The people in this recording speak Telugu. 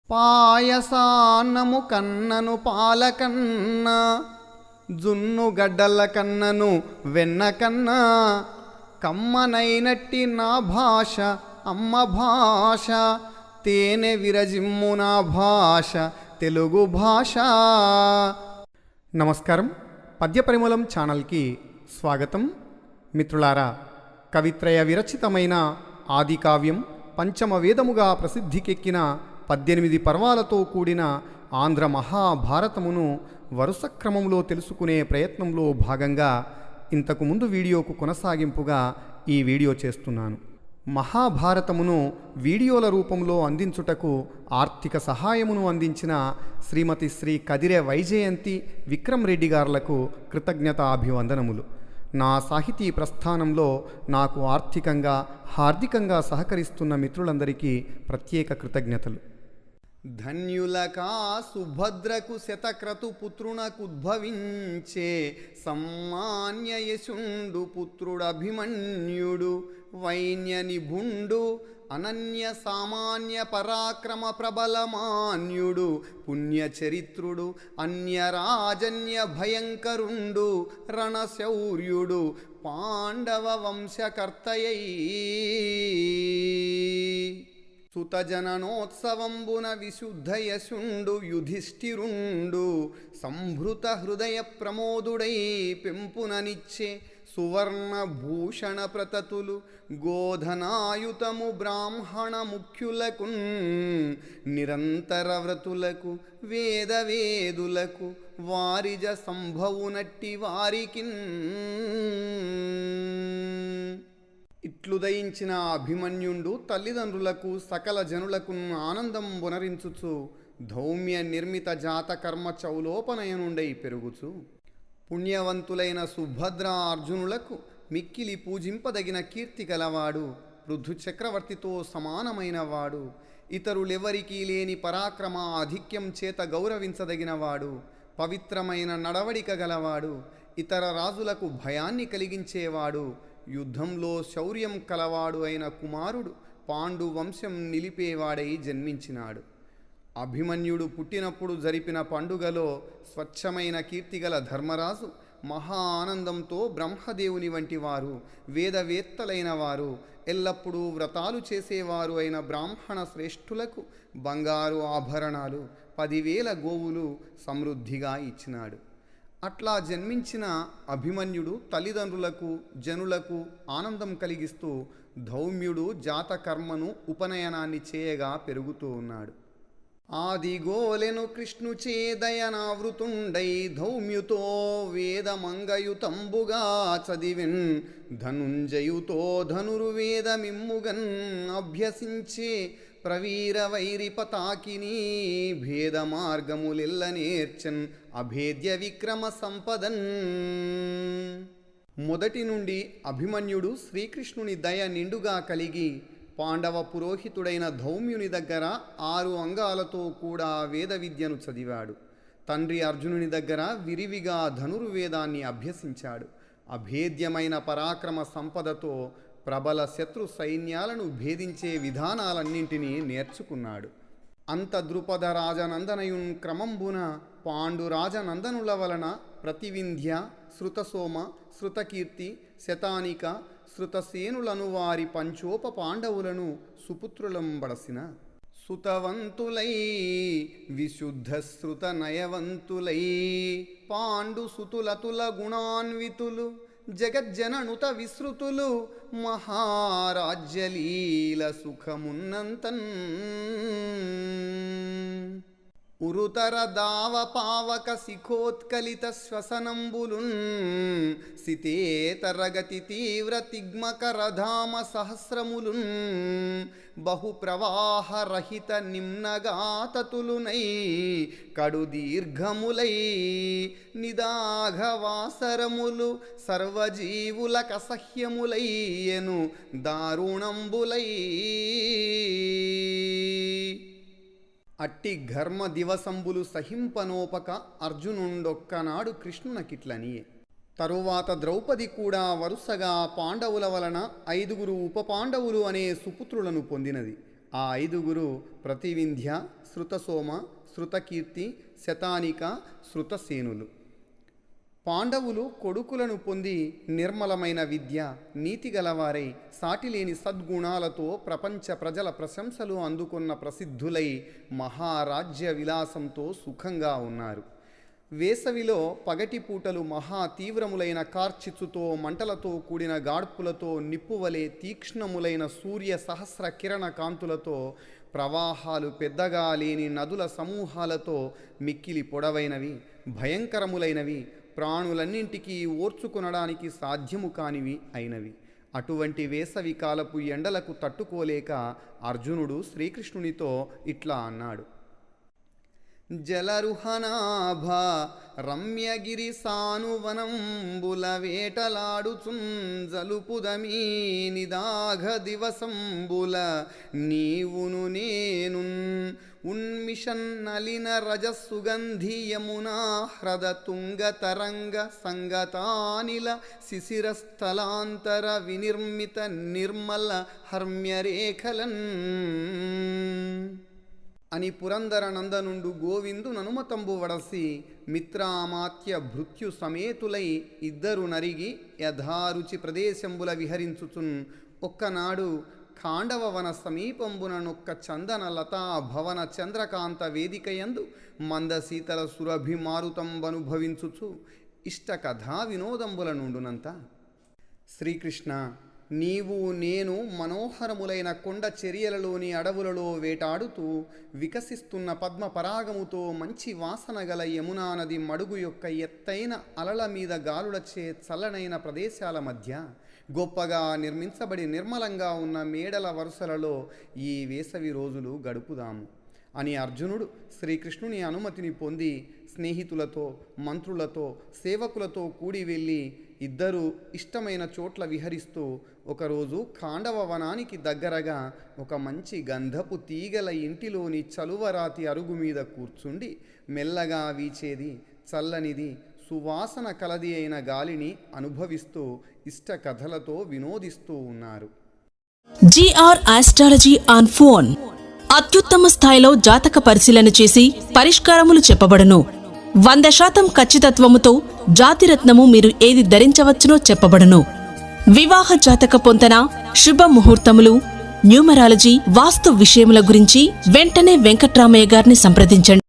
పాయసాన్నము కన్నను పాలకన్న, జున్ను గడ్డల కన్నను వెన్న కన్నా, కమ్మనైనట్టి నా భాష అమ్మ భాష, తేనె విరజిమ్ము నా భాష తెలుగు భాష. నమస్కారం, పద్యపరిమళం ఛానల్కి స్వాగతం. మిత్రులారా, కవిత్రయ విరచితమైన ఆది కావ్యం పంచమ వేదముగా ప్రసిద్ధికెక్కిన 18 పర్వాలతో కూడిన ఆంధ్ర మహాభారతమును వరుస క్రమంలో తెలుసుకునే ప్రయత్నంలో భాగంగా ఇంతకు ముందు వీడియోకు కొనసాగింపుగా ఈ వీడియో చేస్తున్నాను. మహాభారతమును వీడియోల రూపంలో అందించుటకు ఆర్థిక సహాయమును అందించిన శ్రీమతి శ్రీ కదిరె వైజయంతి విక్రమ్ రెడ్డి గారులకు కృతజ్ఞతాభివందనములు. నా సాహితీ ప్రస్థానంలో నాకు ఆర్థికంగా హార్దికంగా సహకరిస్తున్న మిత్రులందరికీ ప్రత్యేక కృతజ్ఞతలు. ధన్యులకా సుభద్రకు శతక్రతు పుత్రునకుద్భవించే, సమ్మాన్య యశుండు పుత్రుడభిమన్యుడు, వైన్య నిభుండు అనన్య సామాన్య పరాక్రమ ప్రబలమాన్యుడు, పుణ్యచరిత్రుడు అన్యరాజన్య భయంకరుండు, రణశౌర్యుడు పాండవ వంశకర్తయై, సుతజననోత్సవంబున విశుద్ధయశుండు యుధిష్ఠిరుండు, సంభృత హృదయ ప్రమోదుడై పెంపుననిచ్చే, సువర్ణ భూషణ ప్రతతులు గోధనాయుతము బ్రాహ్మణ ముఖ్యులకు, నిరంతర వ్రతులకు వేదవేదులకు వారిజ సంభవునట్టి వారికిన్. ఇట్లుదయించిన అభిమన్యుండు తల్లిదండ్రులకు సకల జనులకు ఆనందం బునరించుచు, ధౌమ్య నిర్మిత జాతకర్మ చౌలోపనయనుండై పెరుగుచు, పుణ్యవంతులైన సుభద్ర అర్జునులకు మిక్కిలి పూజింపదగిన కీర్తి గలవాడు, పృథు చక్రవర్తితో సమానమైన వాడు, ఇతరులెవరికీ లేని పరాక్రమ ఆధిక్యం చేత గౌరవించదగినవాడు, పవిత్రమైన నడవడిక గలవాడు, ఇతర రాజులకు భయాన్ని కలిగించేవాడు, యుద్ధంలో శౌర్యం కలవాడు అయిన కుమారుడు, పాండు వంశం నిలిపేవాడై జన్మించినాడు. అభిమన్యుడు పుట్టినప్పుడు జరిపిన పండుగలో స్వచ్ఛమైన కీర్తిగల ధర్మరాజు మహా ఆనందంతో బ్రహ్మదేవుని వంటి వారు, వేదవేత్తలైన వారు, ఎల్లప్పుడూ వ్రతాలు చేసేవారు అయిన బ్రాహ్మణ శ్రేష్ఠులకు బంగారు ఆభరణాలు 10,000 గోవులు సమృద్ధిగా ఇచ్చినాడు. అట్లా జన్మించిన అభిమన్యుడు తల్లిదండ్రులకు జనులకు ఆనందం కలిగిస్తూ ధౌమ్యుడు జాతకర్మను ఉపనయనాన్ని చేయగా పెరుగుతూ ఉన్నాడు. ఆదిగోలెను కృష్ణుచే దయనావృతుండై, ధౌమ్యుతో వేదమంగయుతంబుగా చదివెన్, ధనుంజయుతో ధనుర్వేదమిమ్ముగన్ అభ్యసించే, ప్రవీర వైరి పతాకిని భేద మార్గములెల్ల నేర్చన్, అభేద్య విక్రమ సంపదన్. మొదటి నుండి అభిమన్యుడు శ్రీకృష్ణుని దయ నిండుగా కలిగి పాండవ పురోహితుడైన ధౌమ్యుని దగ్గర 6 అంగాలతో కూడా వేద విద్యను చదివాడు. తండ్రి అర్జునుని దగ్గర విరివిగా ధనుర్వేదాన్ని అభ్యసించాడు. అభేద్యమైన పరాక్రమ సంపదతో ప్రబల శత్రు సైన్యాలను భేదించే విధానాలన్నింటినీ నేర్చుకున్నాడు. అంత ద్రుపద రాజనందనయున్ క్రమంబున పాండురాజనందనుల వలన ప్రతివింధ్య, శృతసోమ, శృతకీర్తి, శతానిక, శృతసేనులను వారి పంచోప పాండవులను సుపుత్రులంబడసిన, సుతవంతులై విశుద్ధ శృత నయవంతులై, పాండు సుతులతుల గుణాన్వితులు, జగజ్జననుత విశ్రుతులు, మహారాజ్యలీల సుఖమున్నంతన్. ఉరుతర దావ పావక శిఖోత్కలిత శ్వసనంబులున్, సితేతరగతి తీవ్ర తిగ్మకరధామ సహస్రములున్, బహు ప్రవాహ రహిత నిమ్నగాతతులునై, కడు దీర్ఘములై నిదాఘవాసరములు సర్వజీవుల కసహ్యములయ్యను దారుణంబులై. అట్టి ఘర్మ దివసంబులు సహింపనోపక అర్జునుండొక్కనాడు కృష్ణునకిట్లనియే. తరువాత ద్రౌపది కూడా వరుసగా పాండవుల వలన 5 ఉప పాండవులు అనే సుపుత్రులను పొందినది. ఆ 5 ప్రతివింధ్య, శృతసోమ, శృతకీర్తి, శతానిక, శృతసేనులు. పాండవులు కొడుకులను పొంది నిర్మలమైన విద్య, నీతి గలవారై సాటిలేని సద్గుణాలతో ప్రపంచ ప్రజల ప్రశంసలు అందుకున్న ప్రసిద్ధులై మహారాజ్య విలాసంతో సుఖంగా ఉన్నారు. వేసవిలో పగటిపూటలు మహా తీవ్రములైన కార్చిచ్చుతో, మంటలతో కూడిన గాడ్పులతో, నిప్పువలే తీక్ష్ణములైన సూర్య సహస్ర కిరణ కాంతులతో, ప్రవాహాలు పెద్దగా లేని నదుల సమూహాలతో మిక్కిలి పొడవైనవి, భయంకరములైనవి, ప్రాణులన్నింటికీ ఓర్చుకొనడానికి సాధ్యము కానివి అయినవి. అటువంటి వేసవి కాలపు ఎండలకు తట్టుకోలేక అర్జునుడు శ్రీకృష్ణునితో ఇట్లా అన్నాడు: జలరుహనాభ రమ్యగిరి సానువనంబుల వేటలాడుచున్ జలుపుదమీ నిదాఘ దివసంబుల నీవును నేనున్ ఉన్మిషన్నలిన రజసుగంధి యమునా హ్రద తుంగ తరంగ సంగతానిల శిశిరస్థలాంతర వినిర్మిత నిర్మల హర్మ్యరేఖలన్ అని పురందర నందనుండు గోవిందు ననుమతంబు వడసి మిత్రామాత్య భృత్యు సమేతులై ఇద్దరు నరిగి యథారుచి ప్రదేశంబుల విహరించుచున్ ఒక్కనాడు ఖాండవవన సమీపంబున నొక్క చందన లతా భవన చంద్రకాంత వేదికయందు మందశీతల సురభిమారుతంబనుభవించుచు ఇష్ట కథా వినోదంబుల నుండునంత. శ్రీకృష్ణ, నీవు నేను మనోహరములైన కొండ చర్యలలోని అడవులలో వేటాడుతూ వికసిస్తున్న పద్మ పరాగముతో మంచి వాసన గల యమునా నది మడుగు యొక్క ఎత్తైన అలల మీద గాలులచే చల్లనైన ప్రదేశాల మధ్య గొప్పగా నిర్మించబడి నిర్మలంగా ఉన్న మేడల వరుసలలో ఈ వేసవి రోజులు గడుపుదాము అని అర్జునుడు శ్రీకృష్ణుని అనుమతిని పొంది స్నేహితులతో, మంత్రులతో, సేవకులతో కూడి వెళ్ళి ఇద్దరూ ఇష్టమైన చోట్ల విహరిస్తూ ఒకరోజు ఖాండవ వనానికి దగ్గరగా ఒక మంచి గంధపు తీగల ఇంటిలోని చలువరాతి అరుగు మీద కూర్చుండి మెల్లగా వీచేది చల్లనిది సువాసన కలది అయిన గాలిని అనుభవిస్తూ ఇష్ట కథలతో వినోదిస్తూ ఉన్నారు. GR astrology on phone. అత్యుత్తమ స్థాయిలో జాతక పరిశీలన చేసి పరిష్కారములు చెప్పబడును. 100% ఖచ్చితత్వముతో జాతిరత్నము మీరు ఏది ధరించవచ్చునో చెప్పబడును. వివాహ జాతక పొంతన, శుభ ముహూర్తములు, న్యూమరాలజీ, వాస్తు విషయముల గురించి వెంటనే వెంకట్రామయ్య గారిని సంప్రదించండి.